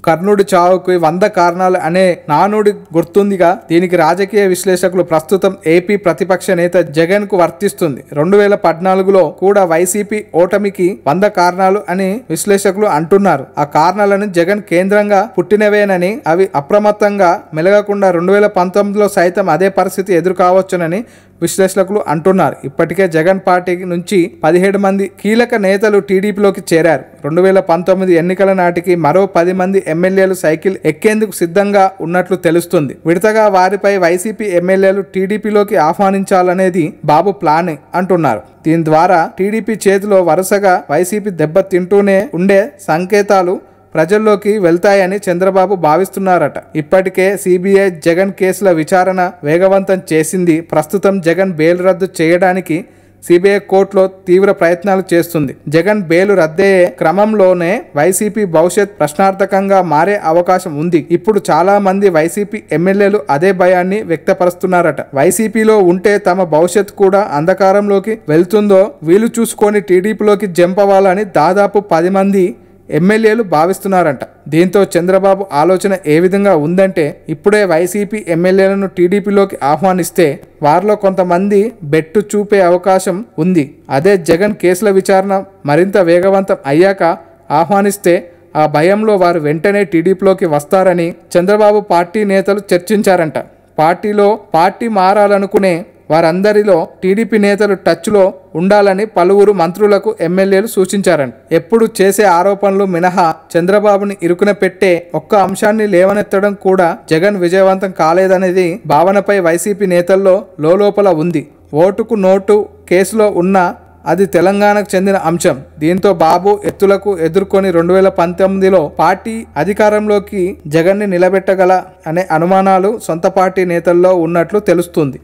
కర్ణుడి చావుకి 100 కారణాలు అనే నానుడి గుర్తుందిగా. దీనికి రాజకీయ విశ్లేషకులు ప్రస్తుతం ఏపీ ప్రతిపక్ష నేత జగన్ కు వర్తిస్తుంది. 2014లో కూడా వైసీపీ ఓటమికి 100 కారణాలు అని విశ్లేషకులు అంటున్నారు. ఆ కారణాలను జగన్ కేంద్రంగా పుట్టినవేనని, అవి అప్రమత్తంగా మెలగకుండా 2019లో సైతం అదే పరిస్థితి ఎదురుకావచ్చునని విశ్లేషకులు అంటున్నారు. ఇప్పటికే జగన్ పార్టీ నుంచి 17 మంది కీలక నేతలు టీడీపీలోకి చేరారు. 2019 ఎన్నికల నాటికి మరో 10 మంది ఎమ్మెల్యేలు సైకిల్ ఎక్కేందుకు సిద్ధంగా ఉన్నట్లు తెలుస్తుంది. విడతగా వారిపై వైసీపీ ఎమ్మెల్యేలు టీడీపీలోకి ఆహ్వానించాలనేది బాబు ప్లాన్ అంటున్నారు. దీని ద్వారా టీడీపీ చేతిలో వరుసగా వైసీపీ దెబ్బతింటూనే ఉండే సంకేతాలు ప్రజల్లోకి వెళ్తాయని చంద్రబాబు భావిస్తున్నారట. ఇప్పటికే సిబిఐ జగన్ కేసుల విచారణ వేగవంతం చేసింది. ప్రస్తుతం జగన్ బెయిల్ రద్దు చేయడానికి సిబిఐ కోర్టులో తీవ్ర ప్రయత్నాలు చేస్తుంది. జగన్ బెయిల్ రద్దయ్యే క్రమంలోనే వైసీపీ భవిష్యత్ ప్రశ్నార్థకంగా మారే అవకాశం ఉంది. ఇప్పుడు చాలా మంది వైసీపీ ఎమ్మెల్యేలు అదే భయాన్ని వ్యక్తపరుస్తున్నారట. వైసీపీలో ఉంటే తమ భవిష్యత్ కూడా అంధకారంలోకి వెళ్తుందో వీలు చూసుకొని టీడీపీలోకి జంప్ అవ్వాలని దాదాపు 10 మంది ఎమ్మెల్యేలు భావిస్తున్నారంట. దీంతో చంద్రబాబు ఆలోచన ఏ విధంగా ఉందంటే, ఇప్పుడే వైసీపీ ఎమ్మెల్యేలను టీడీపీలోకి ఆహ్వానిస్తే వారిలో కొంతమంది బెట్టు చూపే అవకాశం ఉంది. అదే జగన్ కేసుల విచారణ మరింత వేగవంతం అయ్యాక ఆహ్వానిస్తే ఆ భయంలో వారు వెంటనే టీడీపీలోకి వస్తారని చంద్రబాబు పార్టీ నేతలు చర్చించారంట. పార్టీ మారాలనుకునే వారందరిలో టీడీపీ నేతలు టచ్లో ఉండాలని పలువురు మంత్రులకు ఎమ్మెల్యేలు సూచించారంట. ఎప్పుడు చేసే ఆరోపణలు మినహా చంద్రబాబుని ఇరుకున పెట్టే ఒక్క అంశాన్ని లేవనెత్తడం కూడా జగన్ విజయవంతం కాలేదనేది భావనపై వైసీపీ నేతల్లో లోలోపల ఉంది. ఓటుకు నోటు కేసులో ఉన్న అది తెలంగాణకు చెందిన అంశం. దీంతో బాబు ఎత్తులకు ఎదుర్కొని 2019లో పార్టీ అధికారంలోకి జగన్ని నిలబెట్టగల అనే అనుమానాలు సొంత పార్టీ నేతల్లో ఉన్నట్లు తెలుస్తుంది.